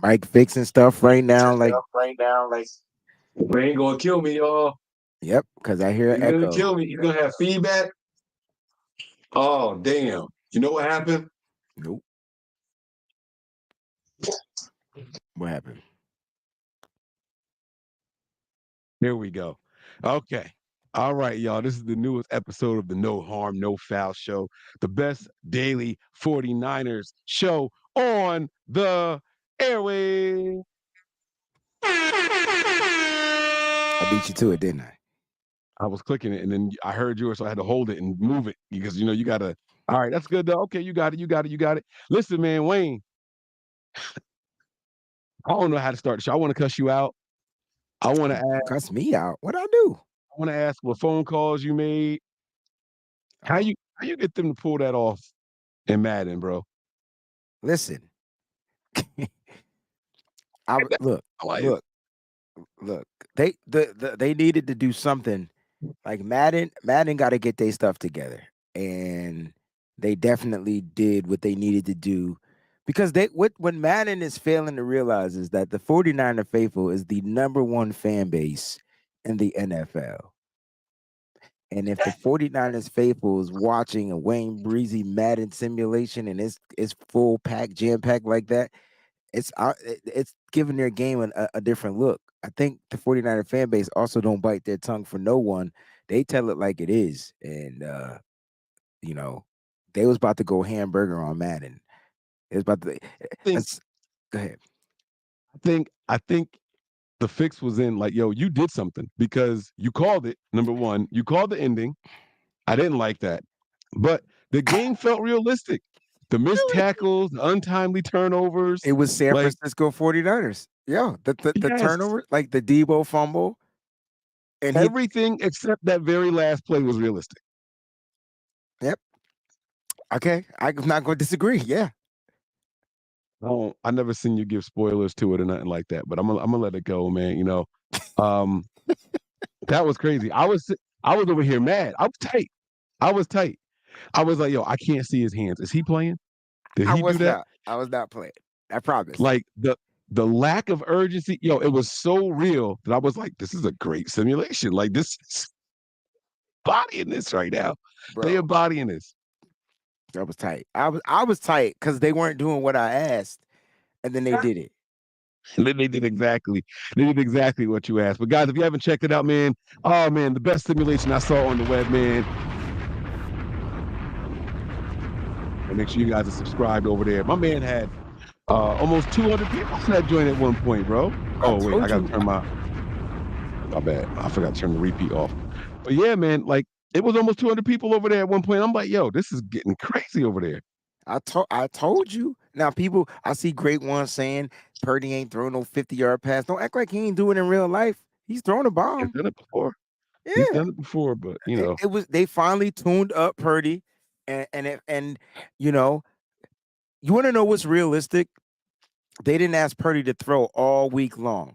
like fixing stuff right now. Like, We ain't gonna kill me, y'all. yep, because I hear an You're gonna echo. kill me. You're gonna have feedback. Oh, damn. You know what happened? Nope. What happened? Here we go. Okay. All right, y'all. This is the newest episode of the No Harm, No Foul show, the best daily 49ers show on the airway. I beat you to it, didn't I? I was clicking it and then I heard yours, so I had to hold it and move it because you gotta. All right, that's good though. Okay, you got it. You got it. You got it. Listen, man, Wayne, I don't know how to start the show. I want to cuss you out. I want to ask. Cuss me out. What I do? I want to ask what phone calls you made. How Oh, you get them to pull that off in Madden, bro? listen. Look, Like, look, look. They needed to do something. Like Madden got to get their stuff together, and they definitely did what they needed to do. Because what Madden is failing to realize is that the 49er faithful is the number one fan base in the NFL. And if the 49ers faithful is watching a Wayne Breezy Madden simulation and it's full pack, jam pack like that, it's giving their game a different look. I think the 49er fan base also don't bite their tongue for no one. They tell it like it is. And you know, they was about to go hamburger on Madden. It was about to think let's go ahead. I think the fix was in like, yo, you did something because you called it. Number one, you called the ending. I didn't like that, but the game felt realistic. The missed tackles, the untimely turnovers, It was San like Francisco 49ers. Yeah, the yes, turnover, like the Debo fumble, and he everything except that very last play was realistic. yep. Okay, I'm not going to disagree. Yeah, I never seen you give spoilers to it or nothing like that, but I'm gonna let it go, man. Um, that was crazy. I was over here mad. I was tight. I was tight. I was like, yo, I can't see his hands. Is he playing? Did I he do was that? not. I was not playing. I promise, Like the lack of urgency, yo, it was so real that I was like, this is a great simulation. Like this is bodying this right now. They bro. embodying this. I was tight. I was tight because they weren't doing what I asked, and then they did it. And then they did exactly what you asked. But guys, if you haven't checked it out, man, oh man, the best simulation I saw on the web, man. And make sure you guys are subscribed over there. My man had almost 200 people in that joint at one point, bro. I Oh wait, I told gotta you. turn my bad. I forgot to turn the repeat off. But yeah, man, like it was almost 200 people over there at one point. I'm like, yo, this is getting crazy over there. I told you. Now people, I see great ones saying Purdy ain't throwing no 50-yard pass. Don't act like he ain't doing it in real life. He's throwing a He's bomb. done it before. He's Yeah, done it before, but it was. They finally tuned up Purdy, and you know, you want to know what's realistic? They didn't ask Purdy to throw all week long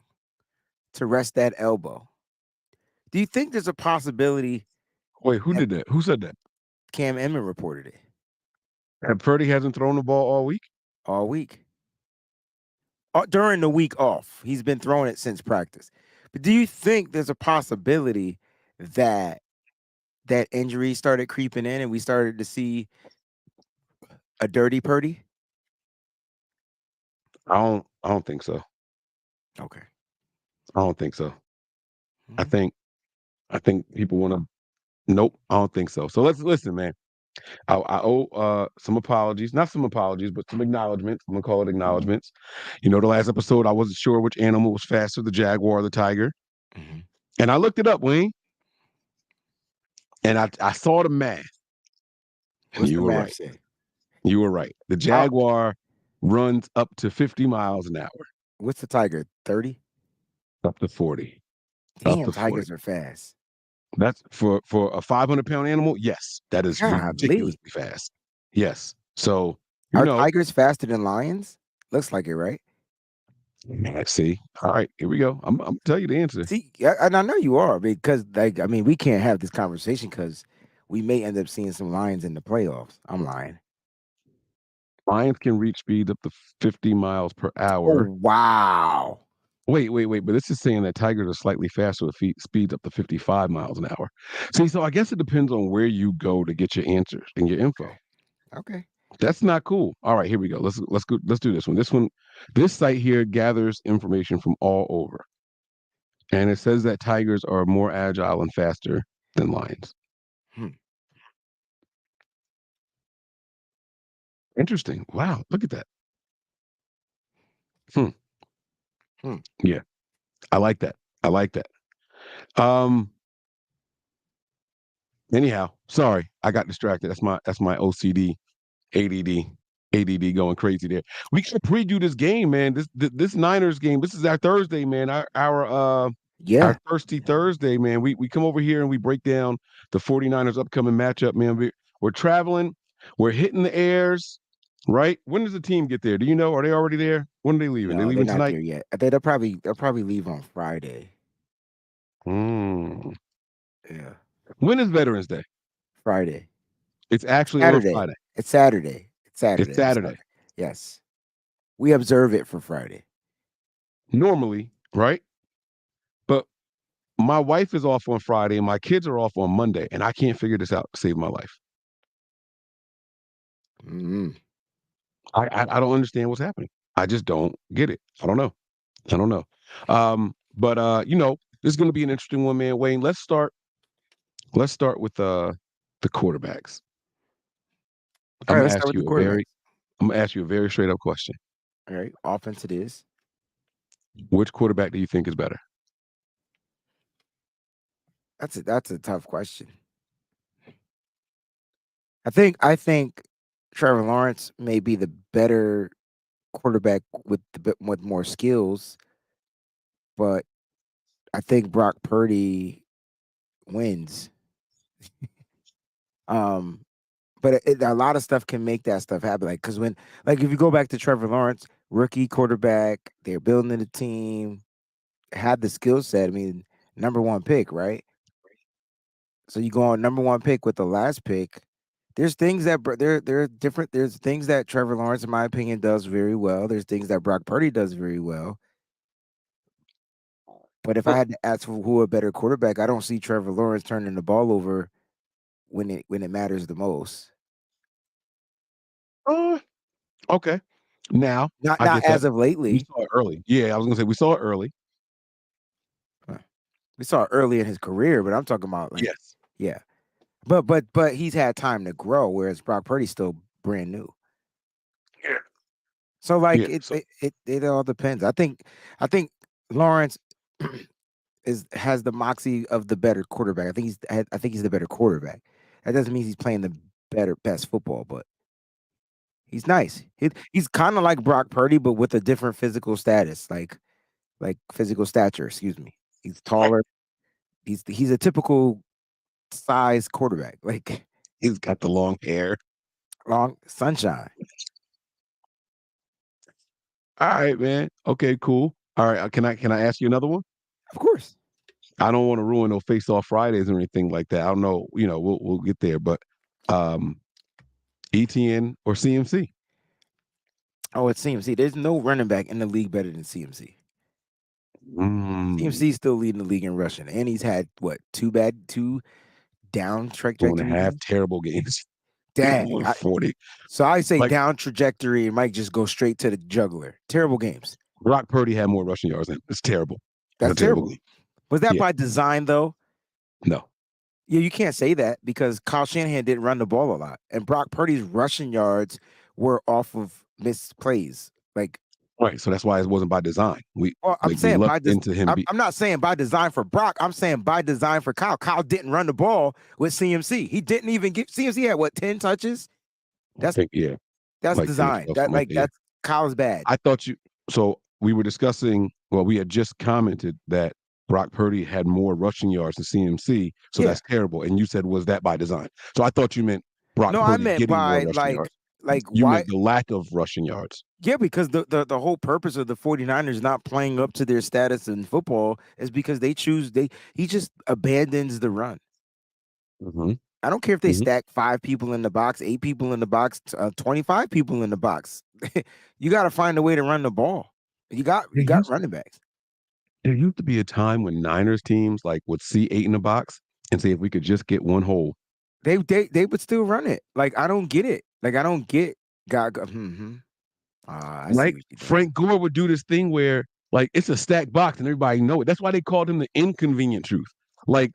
to rest that elbow. Do you think there's a possibility wait, who that did that? Who said that? Cam Emmett reported it And Purdy hasn't thrown the ball all week? all week? During the week off, he's been throwing it since practice. But do you think there's a possibility that that injury started creeping in and we started to see a dirty Purdy? I don't think so. Okay. I don't think so. I Mhm. think I think people want to. Nope, I don't think so. So let's listen, man. I owe some apologies, not some apologies, but some acknowledgments. I'm gonna call it acknowledgments. The last episode I wasn't sure which animal was faster, the jaguar or the tiger, Mhm. and I looked it up, Wayne, and I saw the math, and What's you the were math right. say? You were right. The How, jaguar runs up to 50 miles an hour, what's the Tiger? 30? up to 40, up Damn, to 40. tigers are fast. That's for a 500-pound animal. Yes, that is Golly. ridiculously fast. Yes. So you Are know, tigers faster than lions? Looks like it, right? see. All right, here we go. I'm gonna tell you the answer. See, and I know you are because, like, I mean, we can't have this conversation because we may end up seeing some lions in the playoffs. I'm lying. Lions can reach speeds up to 50 miles per Oh, hour. wow. Wait. But this is saying that tigers are slightly faster with speeds up to 55 miles an hour. See, so I guess it depends on where you go to get your answers and your info. Okay. That's not cool. All right, here we go. Let's do this one. This site here gathers information from all over, and it says that tigers are more agile and faster than lions. Hmm. Interesting. Wow, look at that. Hmm. Hmm. Yeah, I like that. I like that. Um. Anyhow, sorry, I got distracted. That's my OCD, ADD, ADD going crazy there. We should preview this game, man. This Niners game. This is our Thursday, man. Our Yeah. Thirsty Thursday, man. We come over here and we break down the 49ers upcoming matchup, man. We're traveling, we're hitting the airs, right? When does the team get there? Do you know? Are they already there? When are they leaving? They No, they're leaving not tonight? there yet. They'll probably leave on Friday. Mm. Yeah. When is Veterans Day? Friday. It's actually on Saturday. Friday. It's Saturday. It's It's Saturday. I'm Saturday. sorry. Yes. We observe it for Friday. Normally, right? But my wife is off on Friday and my kids are off on Monday, and I can't figure this out to save my life. Mm. I don't understand what's happening. I just don't get it. I don't know. I don't know. But this is going to be an interesting one, man. Wayne, let's start. Let's start with the quarterbacks. All I'm right, gonna let's start ask with the you a quarterback. very, I'm gonna ask you a very straight up question. All right. Offense it is. Which quarterback do you think is better? That's a tough question. I think Trevor Lawrence may be the better quarterback with the bit with more skills, but I think Brock Purdy wins. Um, but a lot of stuff can make that stuff happen. Like, because like, if you go back to Trevor Lawrence, rookie quarterback, they're building a team, had the skill set. I mean, number one pick, right? So you go on number one pick with the last pick. There's things that there are different. There's things that Trevor Lawrence, in my opinion, does very well. There's things that Brock Purdy does very well. But if I Well, had to ask for who a better quarterback, I don't see Trevor Lawrence turning the ball over when it matters the most. uh, okay. Now Not I not get that. as of We lately. saw it early. Yeah, I was gonna say we saw it early. uh, We saw it early in his career, but I'm talking about like, Yes. yeah. But he's had time to grow, whereas Brock Purdy's still brand new. Yeah. So like Yeah. So it all depends. I think Lawrence has the moxie of the better quarterback. I think he's the better quarterback. That doesn't mean he's playing the best football, but he's nice. He's kind of like Brock Purdy, but with a different physical status, like physical stature. Excuse me. He's taller. He's a typical size quarterback, like he's got the long hair. long sunshine. All right, man. Okay, cool. All right. Can I ask you another one? Of course. I don't want to ruin no face off Fridays or anything like that. I don't know. We'll get there, but um, ETN or CMC. Oh, it's CMC. There's no running back in the league better than CMC. Mm, CMC's still leading the league in rushing, and he's had what two down two and a trajectory half games. terrible games. Dang. 40. So I say Like down trajectory and might just go straight to the juggler. Terrible games. Brock Purdy had more rushing yards than him. It's terrible. It's a That's terrible terrible. game. Was that Yeah. by design though? No. Yeah, you can't say that because Kyle Shanahan didn't run the ball a lot, and Brock Purdy's rushing yards were off of missed plays. Like, Right. So that's why it wasn't by design. We well, I'm like we saying lucked into him. I'm not saying by design for Brock. I'm saying by design for Kyle. Kyle didn't run the ball with CMC. He didn't even get CMC had what 10 touches. I That's think yeah, that's like 10 or design. 12, something like that. Yeah. That's Kyle's bad. I thought you. So we were discussing. Well, we had just commented that Brock Purdy had more rushing yards than CMC, so Yeah. that's terrible. And you said, was that by design? So I thought you meant Brock No, I Purdy meant getting more by rushing yards. like You why meant the lack of rushing yards. yeah, because the whole purpose of the 49ers not playing up to their status in football is because he just abandons the run. Hmm. I don't care if they Mhm. stack 5 people in the box, 8 people in the box, 25 people in the box. You got to find a way to run the ball. There You got used running backs. there used to be a time when Niners teams, like, would see 8 in the box and say, "If we could just get 1 hole." They would still run it. Like I don't get it. Like I don't get God. I see Like, what you're doing. Frank Gore would do this thing where, like, it's a stacked box and everybody know it. That's why they called him the inconvenient truth. Like,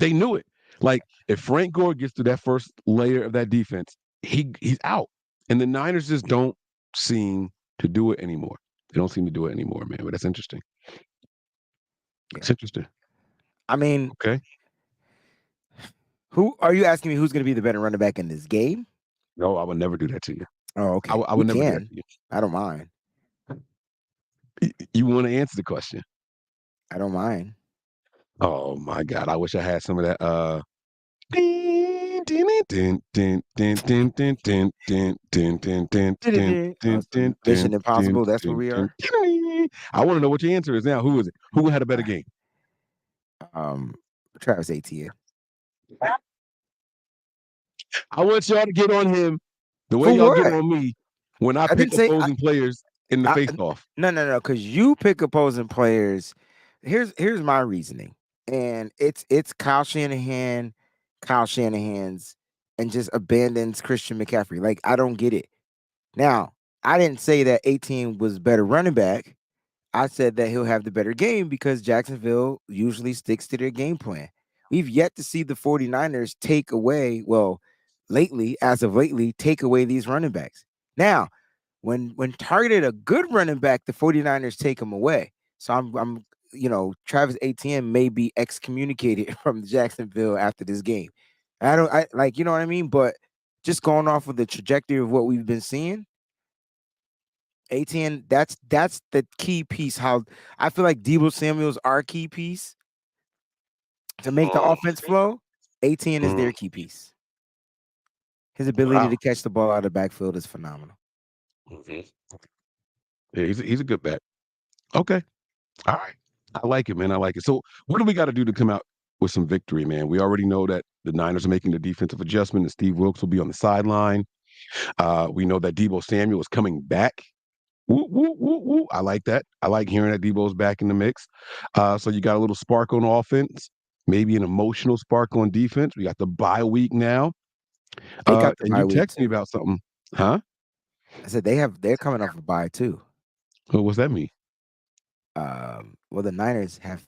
they knew it. Like, if Frank Gore gets to that first layer of that defense, he's out. And the Niners just don't seem to do it anymore. They don't seem to do it anymore, man. But that's interesting. Yeah. It's interesting. I mean, Okay. who are you asking me? Who's going to be the better running back in this game? No, I would never do that to you. Oh, okay. I We would never do that can. to you. I don't mind. You want to answer the question? I don't mind. Oh my God! I wish I had some of that. Some Mission Impossible. That's where we are. I want to know what your answer is now. Who is it? Who had a better Uh, game? Um, Travis Etienne. I want y'all to get on him the way For y'all get what? on me when I I pick didn't say. opposing players in the face off. No. Because you pick opposing players. Here's my reasoning, and it's Kyle Shanahan's, and just abandons Christian McCaffrey. Like I don't get it. Now I didn't say that 18 was better running back. I said that he'll have the better game because Jacksonville usually sticks to their game plan. We've yet to see the 49ers take away, well, as of lately, take away these running backs. Now, when targeted a good running back, the 49ers take him away. So I'm Travis Etienne may be excommunicated from Jacksonville after this game. I like, you know what I mean? But just going off of the trajectory of what we've been seeing, ATN, that's the key piece. How I feel like Debo Samuel's our key piece to make the offense flow. ATN is their key piece. His ability Wow. to catch the ball out of the backfield is phenomenal. Mhm. Yeah, he's a good bet. Okay. All right. I like it, man. I like it. So, what do we got to do to come out with some victory, man? We already know that the Niners are making the defensive adjustment, and Steve Wilkes will be on the sideline. We know that Debo Samuel is coming back. Woo, woo, woo, woo. I like that. I like hearing that Debo's back in the mix. So you got a little spark on offense, maybe an emotional spark on defense. We got the bye week now. They got the And bye you week text me too. about something, huh? I said they're coming off a bye too. What's that mean? Well, the Niners have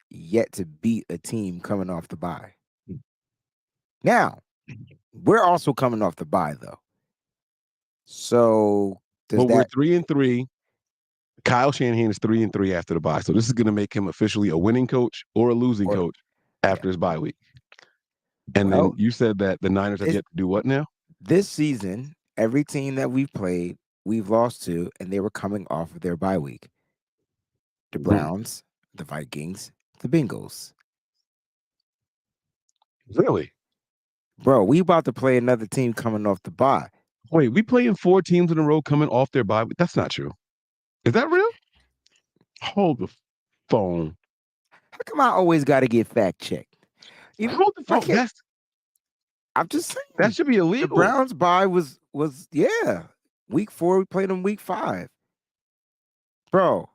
yet to beat a team coming off the bye. Now, we're also coming off the bye though. So does Well, we're that 3-3. Kyle Shanahan is 3-3 after the bye. So this is going to make him officially a winning coach or a losing or coach yeah? after his bye week. And then Well, you said that the Niners have it's, yet to do what now? this season, every team that we've played, we've lost to, and they were coming off of their bye week. The Mhm. Browns, the Vikings, the Bengals. Really? Bro, we about to play another team coming off the bye. Wait, we playing 4 teams in a row coming off their bye week? That's not true. Is that real? Hold the phone. How come I always got to get fact checked? Even Hold the I phone. can't. I'm just That saying. should be The illegal. Browns bye was yeah. Week 4, we played them week 5. Bro,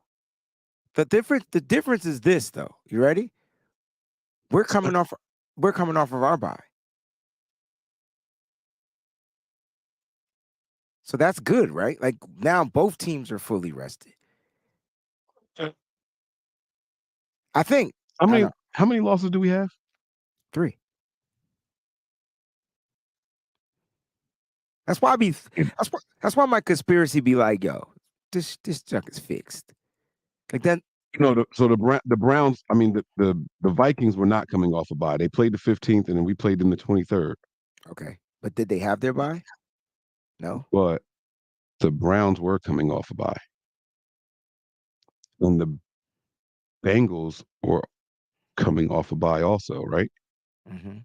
the difference is this though. You ready? We're coming off we're coming off of our bye. So that's good, right? Like now both teams are fully rested. I think. I know. How many losses do we have? 3. That's why I be that's why my conspiracy be like, yo, this junk is fixed. Like that. No, the Browns. I mean, the Vikings were not coming off a bye. They played the 15th, and then we played them the 23rd. Okay. But did they have their bye? No. But the Browns were coming off a bye, and the Bengals were coming off a bye also, right? Hmm.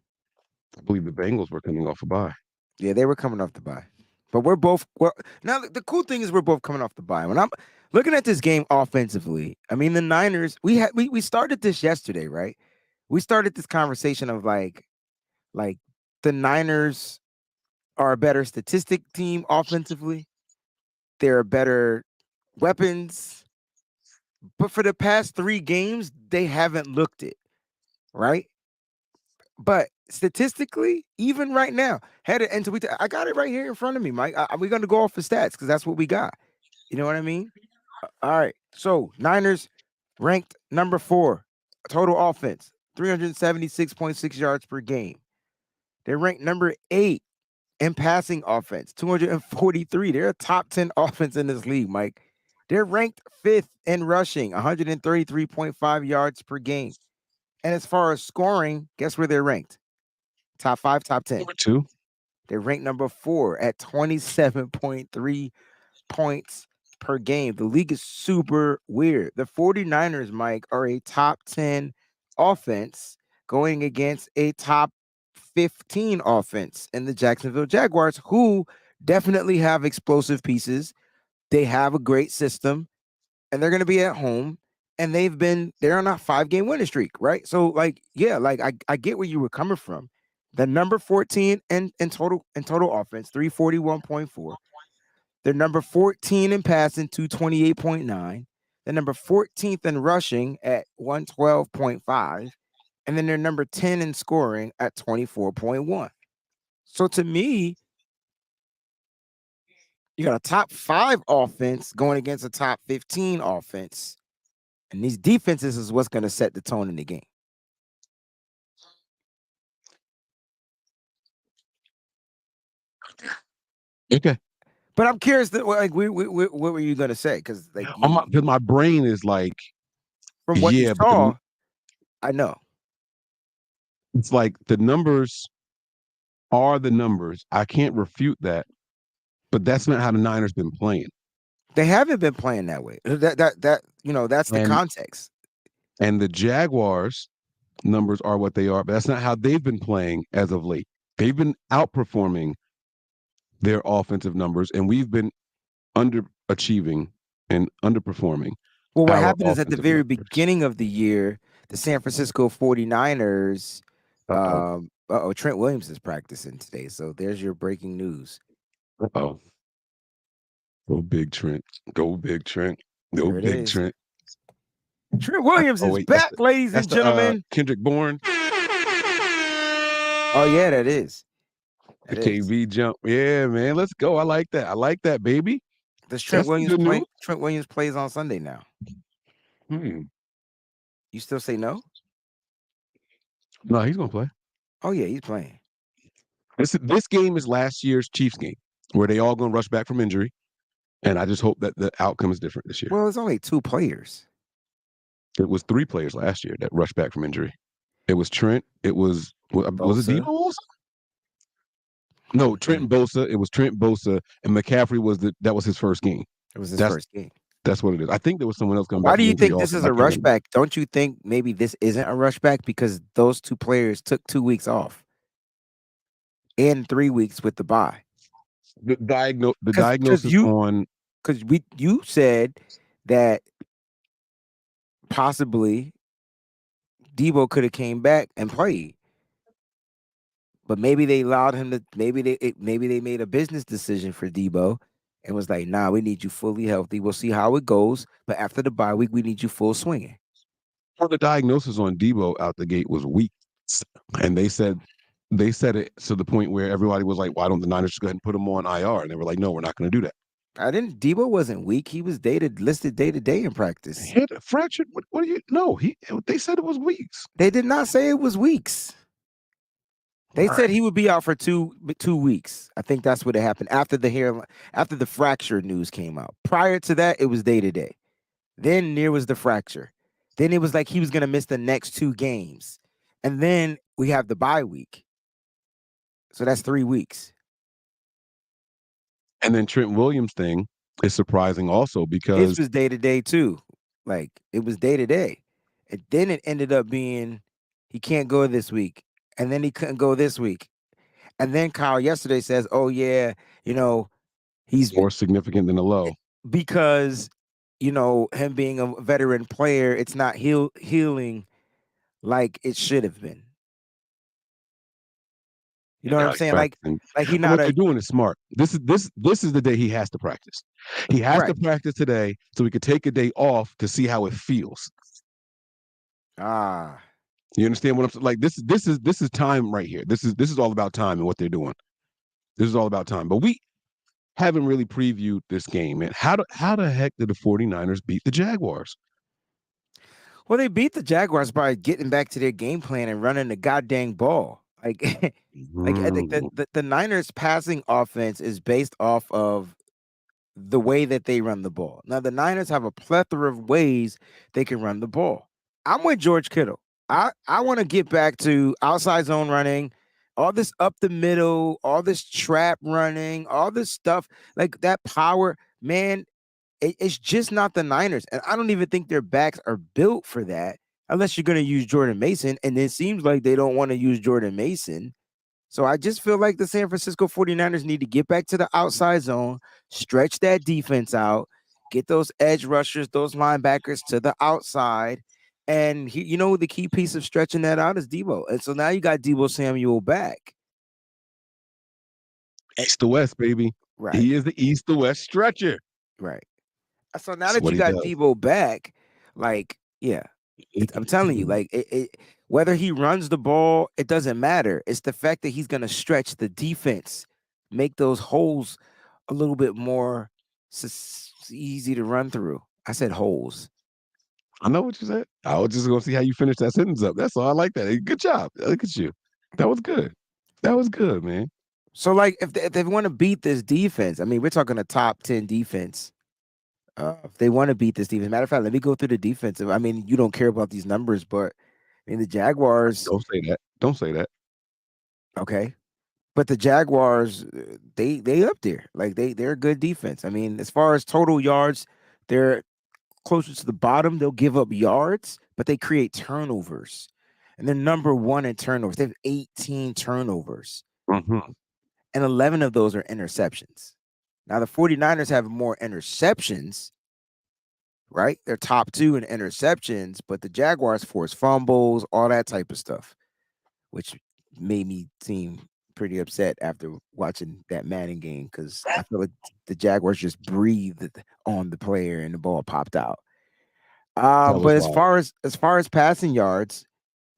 I believe the Bengals were coming off a bye. Yeah, they were coming off the bye. But we're both well now the cool thing is we're both coming off the bye. When I'm looking at this game offensively, I mean the Niners, we started this yesterday, right? We started this conversation of like the Niners are a better statistic team offensively. They're a better weapons. But for the past 3 games, they haven't looked it, right? But statistically, even right now, headed into I got it right here in front of me, Mike. We're going to go off the stats because that's what we got. You know what I mean? All right. So Niners ranked number 4 total offense, 376.6 yards per game. They're ranked number 8 in passing offense, 243. They're a top 10 offense in this league, Mike. They're ranked 5th in rushing, 133.5 yards per game. And as far as scoring, guess where they're ranked? Top 5, top 10. Number 2. They're ranked number 4 at 27.3 points per game. The league is super weird. The 49ers, Mike, are a top 10 offense going against a top 15 offense in the Jacksonville Jaguars, who definitely have explosive pieces. They have a great system, and they're going to be at home. And they're on a 5-game winning streak, right? So, like, yeah, like I get where you were coming from. The number 14 in total offense, 341.4. They're number 14 in passing, 228.9. They're number 14th in rushing at 112.5. And then they're number 10 in scoring at 24.1. So to me, you got a top 5 offense going against a top 15 offense. And these defenses is what's going to set the tone in the game. Okay. But I'm curious, like, what were you going to say? Because, like, Because my brain is like, from what you yeah, but saw, I know. it's like the numbers are the numbers. I can't refute that, but that's not how the Niners been playing. They haven't been playing that way. That's the And context. and the Jaguars numbers are what they are, but that's not how they've been playing as of late. They've been outperforming their offensive numbers, and we've been underachieving and underperforming Well, what our happened is at the offensive very numbers. beginning of the year, the San Francisco 49ers, Uh-oh. Trent Williams is practicing today. So there's your breaking news. Uh-oh. Go big Trent. Go big Trent. Go There it big is. Trent. Trent Williams Oh is wait, back, ladies that's and the gentlemen. Kendrick Bourne. Oh, yeah, that is. The That is. KB jump. Yeah, man. Let's go. I like that. I like that, baby. Does Trent That's some Williams good play? news. Trent Williams plays on Sunday now. Hmm. You still say no? No, he's gonna play. Oh, yeah, he's playing. This game is last year's Chiefs game, where they all gonna rush back from injury. And I just hope that the outcome is different this year. Well, it's only 2 players. It was 3 players last year that rushed back from injury. It was Trent. It was it Debo Bosa. Wilson? No, Trent Mm, and Bosa. It was Trent Bosa and McCaffrey that was his first game. it was his That's first game. that's what it is. I think there was someone else coming back Why do from you injury think this also, is but I a can't rush remember. back? Don't you think maybe this isn't a rush back because those 2 players took 2 weeks off and 3 weeks with the bye? The Because diagnosis you on because you said that possibly Debo could have came back and played, but maybe they allowed him to. Maybe they made a business decision for Debo and was like, "Nah, we need you fully healthy. We'll see how it goes, but after the bye week, we need you full swinging." the diagnosis on Debo out the gate was weak, and they said it to the point where everybody was like, "Why don't the Niners just go ahead and put him on IR?" And they were like, "No, we're not going to do that." I didn't. Debo wasn't weak. He was listed day to day in He practice. had a fractured. What do you? No, he. They said it was weeks. They did not say it was weeks. They All said right. he would be out for 2 weeks. I think that's what happened after the fracture news came out. Prior to that, it was day to day. Then there was the fracture. Then it was like he was going to miss the next 2 games. And then we have the bye week. So that's 3 weeks. And then Trent Williams thing is surprising also His because was day to day too. Like it was day to day. And then it ended up being he can't go this week. And then he couldn't go this week. And then Kyle yesterday says, "Oh yeah, you know, he's more significant than the low. because him being a veteran player, it's not healing like it should have been." You know what Now I'm he's saying? practicing. Like he But not what a you're doing is smart. This is the day he has to practice. He has to right. practice today so he could take a day off to see how it feels. Ah. You understand what I'm saying? Like this is time right here. This is all about time and what they're doing. This is all about time. But we haven't really previewed this game, man. How the heck did the 49ers beat the Jaguars? Well, they beat the Jaguars by getting back to their game plan and running the goddamn ball. Like, like I think that Mm, the Niners passing offense is based off of the way that they run the ball. Now, the Niners have a plethora of ways they can run the ball. I'm with George Kittle. I want to get back to outside zone running, all this up the middle, all this trap running, all this stuff like that power. Man, it's just not the Niners. And I don't even think their backs are built for that unless you're going to use Jordan Mason. And it seems like they don't want to use Jordan Mason. So I just feel like the San Francisco 49ers need to get back to the outside zone, stretch that defense out, get those edge rushers, those linebackers to the outside. And the key piece of stretching that out is Debo. And so now you got Debo Samuel back. East to west, baby. Right, He is the east to west stretcher. right. So now That's that what you he got does. Debo back, like, yeah, I'm telling you, like, whether he runs the ball, it doesn't matter. It's the fact that he's going to stretch the defense, make those holes a little bit more easy to run through. I said holes. I know what you said. I was just gonna see how you finish that sentence up. That's all. I like that. Hey, good job. Look at you. That was good. That was good, man. So, like, if they want to beat this defense, I mean, we're talking a top 10 defense. If they want to beat this defense, matter of fact, let me go through the defensive. I mean, you don't care about these numbers, but I mean, the Jaguars, Don't say that. Don't say that. okay. But the Jaguars, they up there. Like they're a good defense. I mean, as far as total yards, they're closer to the bottom. They'll give up yards, but they create turnovers. And they're number one in turnovers. They have 18 turnovers, Hmm. and 11 of those are interceptions. Now, the 49ers have more interceptions, right? They're top two in interceptions, but the Jaguars force fumbles, all that type of stuff, which made me seem pretty upset after watching that Madden game because I feel like the Jaguars just breathed on the player and the ball popped out. That But was as wild. far as passing yards,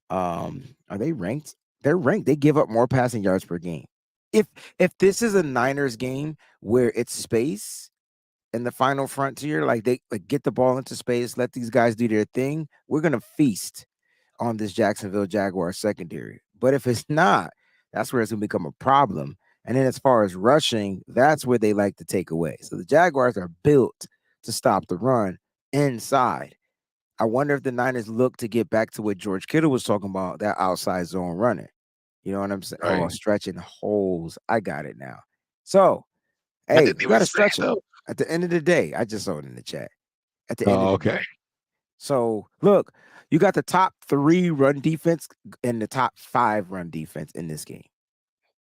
are they ranked? They're ranked. They give up more passing yards per game. If if this is a Niners game where it's space in the final frontier, like they like get the ball into space, let these guys do their thing, we're gonna feast on this Jacksonville Jaguars secondary. But if it's not, that's where it's going to become a problem. And then as far as rushing, that's where they like to take away. So the Jaguars are built to stop the run inside. I wonder if the Niners look to get back to what George Kittle was talking about, that outside zone running. You know what I'm saying? Oh, Right. stretching holes. I got it now. So, I hey, didn't you even got to say it stretch them. though. At the end of the day, I just saw it in the chat. At the end of Oh, the okay. day, so look, you got the top 3 run defense and the top 5 run defense in this game.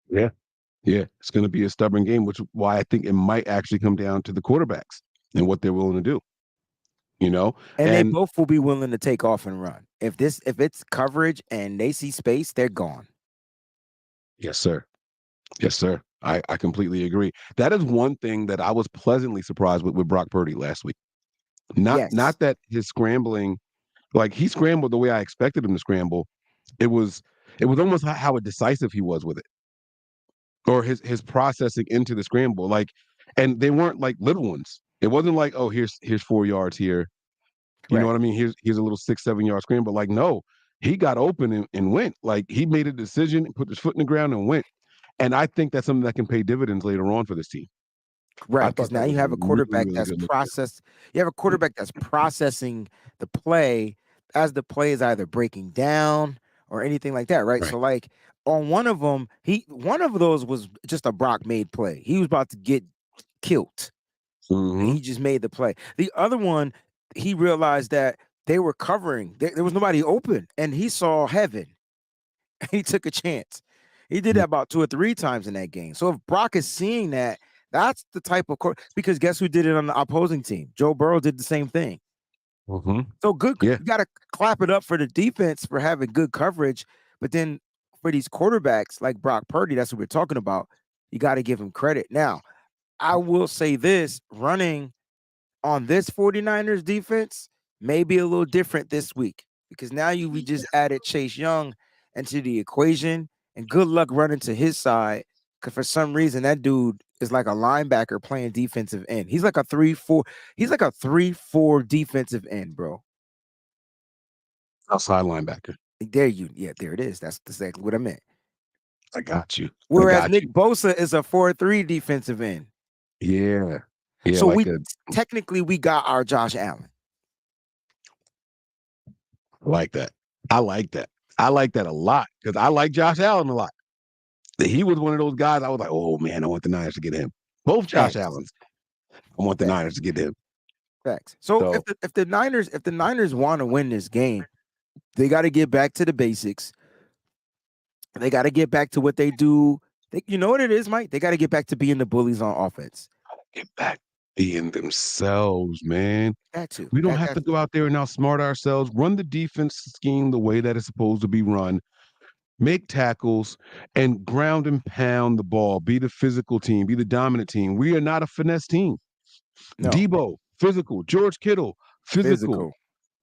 Yeah. Yeah. It's gonna be a stubborn game, which why I think it might actually come down to the quarterbacks and what they're willing to do. You know? And they And both will be willing to take off and run. If it's coverage and they see space, they're gone. yes, sir. Yes, sir. I completely agree. That is one thing that I was pleasantly surprised with Brock Purdy last week. Not Yes. that his scrambling, like he scrambled the way I expected him to scramble. It was it was almost how decisive he was with it, or his processing into the scramble. Like, and they weren't like little ones. It wasn't like, oh, here's 4 yards here. You know Correct. what I mean? Here's a little 6, 7 yard scramble. Like, no, he got open and went. Like he made a decision, put his foot in the ground and went. And I think that's something that can pay dividends later on for this team. I Right, because thought now that you was a have a really, quarterback really that's good look at processed. You have a quarterback that's processing the play as the play is either breaking down or anything like that, right? right. So, like on one of them, one of those was just a Brock made play. He was about to get killed, and Hmm. he just made the play. The other one, he realized that they were covering. There was nobody open, and he saw heaven. He took a chance. He did that about 2 or 3 times in that game. So if Brock is seeing that, that's the type of because guess who did it on the opposing team? Joe Burrow did the same thing. Hmm. So good, Yeah. you got to clap it up for the defense for having good coverage, but then for these quarterbacks like Brock Purdy, that's what we're talking about. You got to give him credit. Now, I will say this, running on this 49ers defense may be a little different this week because now we just added Chase Young into the equation, and good luck running to his side because for some reason that dude is like a linebacker playing defensive end. He's like a 3-4. He's like a 3-4 defensive end, bro. Outside linebacker. There it is. That's exactly what I meant. I got you. I Whereas got Nick you. Bosa is a 4-3 defensive end. Yeah. Yeah, So like we technically we got our Josh Allen. I like that. I like that. I like that a lot because I like Josh Allen a lot. He was one of those guys I was like, oh man, I want the Niners to get him. Both Josh Facts. Allens. I want the Facts. Niners to get him. Facts. So So if the Niners want to win this game, they got to get back to the basics. They got to get back to what they do. You know what it is, Mike? They got to get back to being the bullies on offense. get back being themselves, man. That too. We don't have That to go out there and outsmart ourselves. Run the defense scheme the way that it's supposed to be run. Make tackles and ground and pound the ball. Be the physical team. Be the dominant team. We are not a finesse team. no Debo, physical. George Kittle, physical. physical.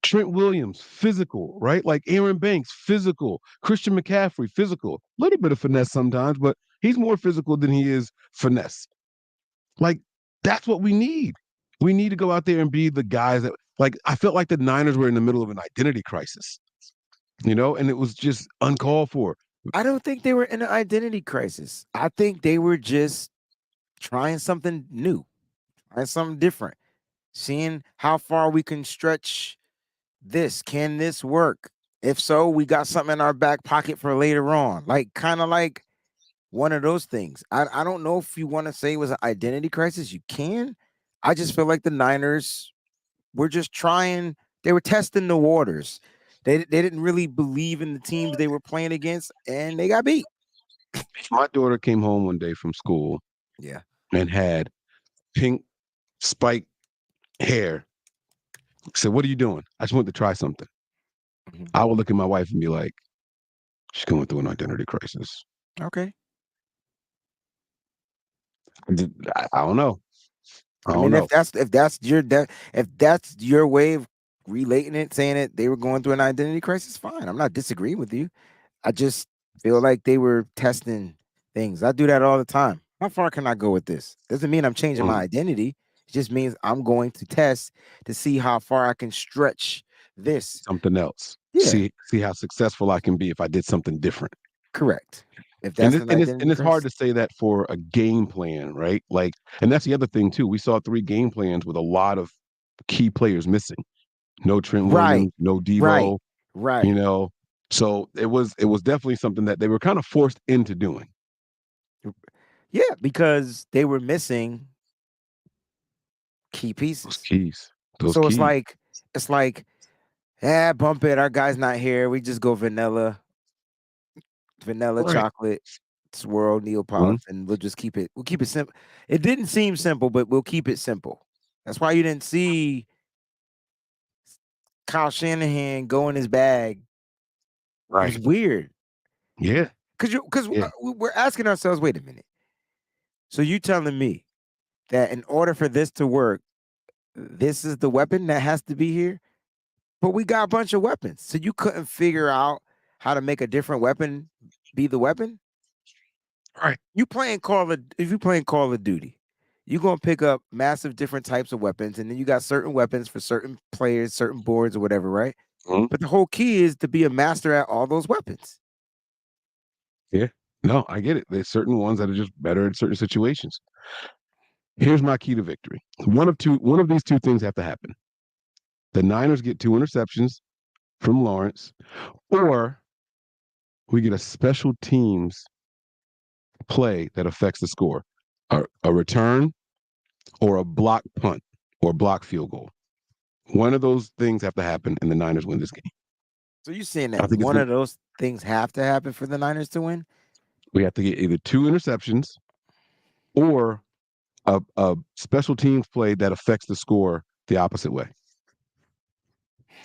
Trent Williams, physical, right? Like Aaron Banks, physical. Christian McCaffrey, physical. A little bit of finesse sometimes, but he's more physical than he is finesse. Like, that's what we need. We need to go out there and be the guys that, like, I felt like the Niners were in the middle of an identity crisis, and it was just uncalled for. I don't think they were in an identity crisis. I think they were just trying something new, trying something different, seeing how far we can stretch this. Can this work? If so, we got something in our back pocket for later on. Like kind of like one of those things. I don't know if you want to say it was an identity crisis. You can. I just feel like the Niners were just trying. They were testing the waters. They didn't really believe in the teams they were playing against, and they got beat. My daughter came home one day from school Yeah. and had pink spiked hair. I said, "What are you doing?" I just wanted to try something. Mhm. I would look at my wife and be like, "She's going through an identity crisis." Okay. I don't know. I I don't mean, know. if that's your way of relating it, saying it, they were going through an identity crisis. Fine, I'm not disagreeing with you. I just feel like they were testing things. I do that all the time. How far can I go with this? Doesn't mean I'm changing my Mm, identity. It just means I'm going to test to see how far I can stretch this. something else. Yeah, See how successful I can be if I did something different. correct. If And that's it, an and it's identity and it's hard crisis, to say that for a game plan, right? Like, and that's the other thing too. We saw 3 game plans with a lot of key players missing. No Trent right, Williams, no right, Debo, you right. know. So it was definitely something that they were kind of forced into doing. Yeah, because they were missing key Those pieces. keys. Those So keys. it's like, bump it. Our guy's not here. We just go vanilla Right. chocolate swirl Mhm. Neapolitan. We'll just keep it. We'll keep it simple. It didn't seem simple, but we'll keep it simple. That's why you didn't see Kyle Shanahan go in his bag. It was Right. weird Yeah. because Yeah. we're asking ourselves, wait a minute. So you telling me that in order for this to work, this is the weapon that has to be here? But we got a bunch of weapons, so you couldn't figure out how to make a different weapon be the weapon. Right. If you playing Call of Duty, you're gonna pick up massive different types of weapons, and then you got certain weapons for certain players, certain boards, or whatever, right? Mhm. But the whole key is to be a master at all those weapons. Yeah. No, I get it. There's certain ones that are just better in certain situations. Here's my key to victory. One of these two things have to happen. The Niners get 2 interceptions from Lawrence, or we get a special teams play that affects the score. A return or a block punt or block field goal. One of those things have to happen and the Niners win this game. So you're saying I that think it's one gonna of those things have to happen for the Niners to win? we have to get either 2 interceptions or a special teams play that affects the score the opposite way.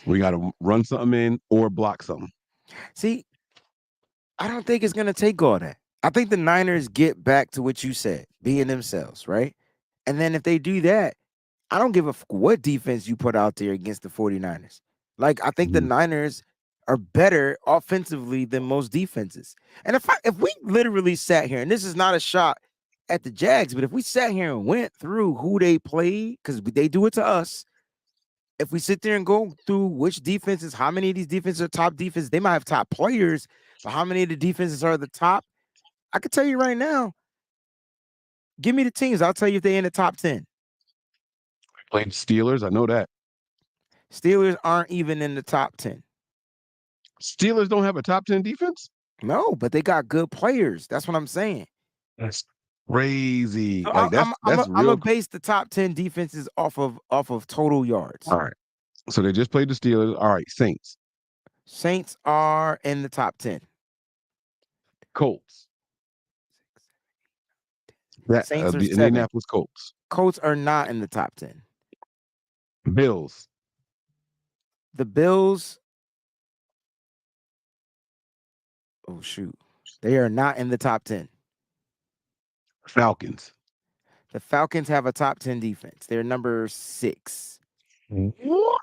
We got to run something in or block something. See, I don't think it's gonna take all that. I think the Niners get back to what you said, being themselves, right? And then if they do that, I don't give a what defense you put out there against the 49ers. Like, I think the Mhm. Niners are better offensively than most defenses. And if we literally sat here, and this is not a shot at the Jags, but if we sat here and went through who they played, because they do it to us, if we sit there and go through which defenses, how many of these defenses are top defenses, they might have top players, but how many of the defenses are the top? I can tell you right now, give me the teams. I'll tell you if they're in the top 10. Played Steelers, I know that. Steelers aren't even in the top 10. Steelers don't have a top 10 defense? No, but they got good players. That's what I'm saying. That's crazy. So Like that's I'm a real. base the top 10 defenses off of total yards. All right. So they just played the Steelers. All right, Saints, Saints are in the top 10. Colts. That Saints are the 7. Indianapolis Colts. Colts are not in the top 10. Bills, The Bills, oh shoot. They are not in the top 10. Falcons. The Falcons have a top 10 defense. They're number 6. What?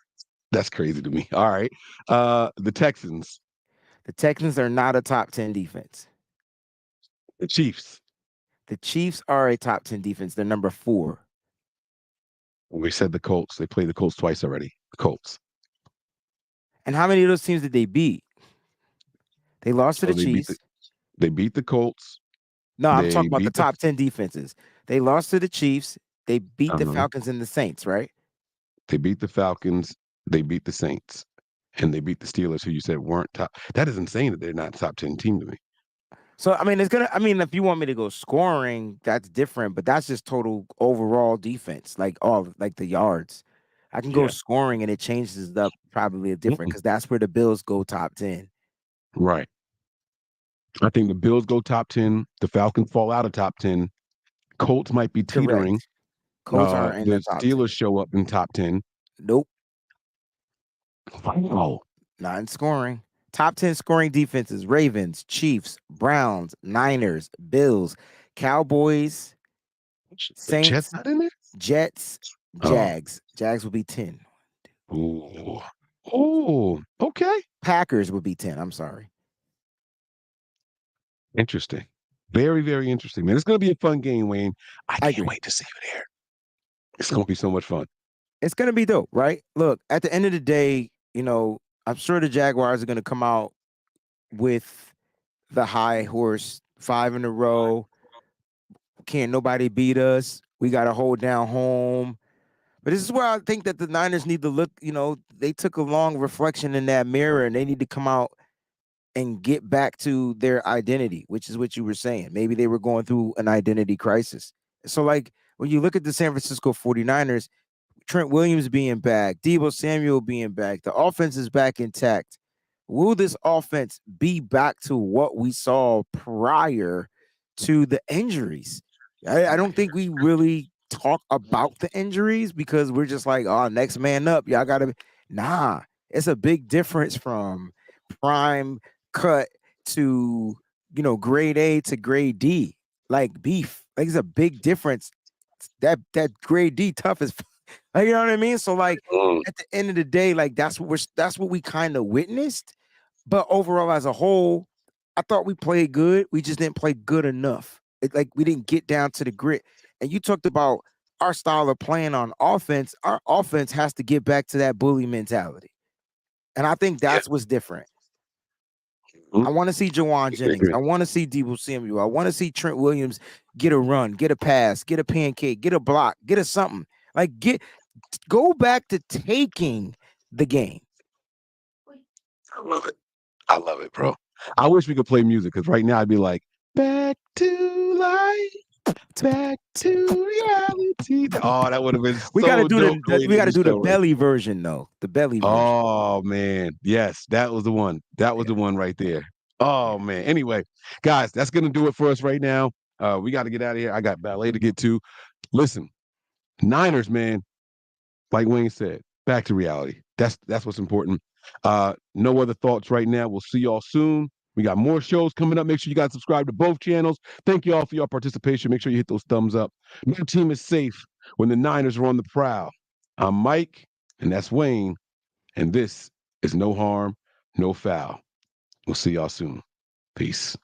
That's crazy to me. All right. The Texans, The Texans are not a top 10 defense. the Chiefs. The Chiefs are a top 10 defense. They're number 4. We said the Colts. They played the Colts twice already. The Colts. And how many of those teams did they beat? They lost to So the Chiefs. they beat the Colts. No, I'm They talking about the beat the top 10 defenses. They lost to the Chiefs. They beat the uh Falcons and the Saints, right? they beat the Falcons. They beat the Saints, and they beat the Steelers, who you said weren't top. That is insane that they're not a top 10 team to me. So I mean, if you want me to go scoring, that's different, but that's just total overall defense, like all like the yards. I can go Yeah. scoring and it changes it up probably a different Mm-mm. because that's where the Bills go top 10. Right. I think the Bills go top 10. The Falcons fall out of top 10. Colts might be teetering. Correct. Colts aren't in the The top 10. Steelers show up in top 10. Nope, Wow. not in scoring. Top 10 scoring defenses: Ravens, Chiefs, Browns, Niners, Bills, Cowboys, The Jets Saints, not in there? Jets, Oh. Jags. Jags would be 10. Ooh. Oh, okay. Packers would be 10. I'm sorry. Interesting. Very, very interesting, man. It's going to be a fun game, Wayne. I I can't agree. wait to see you there. It's going to be so much fun. It's gonna be dope, right? Look, at the end of the day, I'm sure the Jaguars are gonna come out with the high horse, 5 in a row. Can't nobody beat us. We got to hold down home. But this is where I think that the Niners need to look. They took a long reflection in that mirror, and they need to come out and get back to their identity, which is what you were saying. Maybe they were going through an identity crisis. So, like, when you look at the San Francisco 49ers, Trent Williams being back, Deebo Samuel being back, the offense is back intact. Will this offense be back to what we saw prior to the injuries? I don't think we really talk about the injuries because we're just like, oh, next man up. Y'all got to. Nah, it's a big difference from prime cut to, grade A to grade D, like beef. Like, it's a big difference. That grade D tough as like, you know what I mean? So like Mm. at the end of the day, like that's what we kind of witnessed. But overall, as a whole, I thought we played good. We just didn't play good enough. Like we didn't get down to the grit. And you talked about our style of playing on offense. Our offense has to get back to that bully mentality. And I think Yeah. that's what's different. Mhm. I want to see Jawan I Jennings. agree. I want to see Deebo Samuel. I want to see Trent Williams get a run, get a pass, get a pancake, get a block, get a something. Like go back to taking the game. I love it. I love it, bro. I wish we could play music because right now I'd be like, back to life, back to reality. Oh, that would have been We got to so do dope the way we to got to the do the show right. belly version though. The belly version. Oh man, yes, that was the one. That was Yeah, the one right there. yeah. Oh man. Anyway, guys, that's gonna do it for us right now. We got to get out of here. I got ballet to get to. Listen, Niners, man. Like Wayne said, back to reality. That's what's important. No other thoughts right now. We'll see y'all soon. We got more shows coming up. Make sure you guys subscribe to both channels. Thank you all for your participation. Make sure you hit those thumbs up. No team is safe when the Niners are on the prowl. I'm Mike, and that's Wayne, and this is No Harm, No Foul. We'll see y'all soon. Peace.